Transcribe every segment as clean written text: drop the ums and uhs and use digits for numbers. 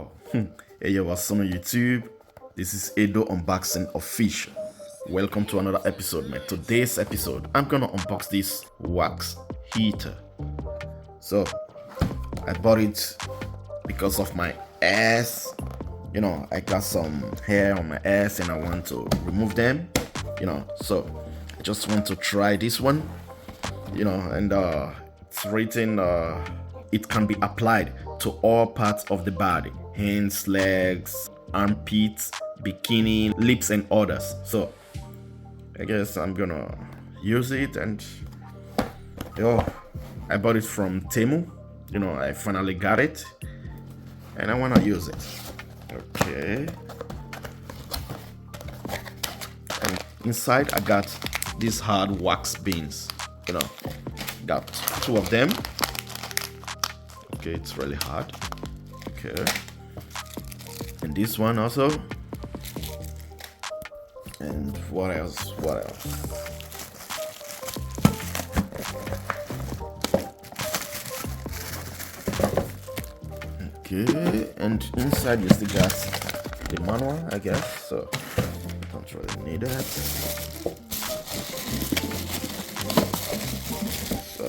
Yo, hey yo, what's on YouTube? This is Edo Unboxing Official. Welcome to another episode, man. Today's episode, I'm gonna unbox this wax heater. So, I bought it because of my ass. You know, I got some hair on my ass and I want to remove them. So I just want to try this one. And it's written it can be applied to all parts of the body: hands, legs, armpits, bikini, lips, and others. So I guess I'm gonna use it. And I bought it from Temu. I finally got it and I want to use it. Okay, and inside I got these hard wax beans. Got two of them. Okay, it's really hard. Okay, and this one also. And what else? Okay, and inside you still got the manual, I guess. So I don't really need that. So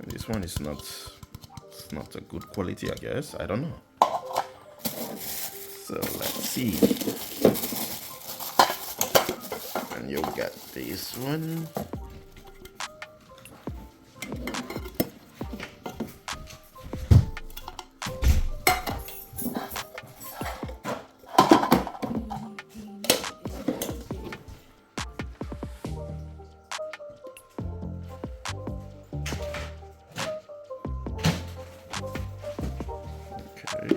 this one is not a good quality, I guess. I don't know. So let's see. And you got this one. Okay.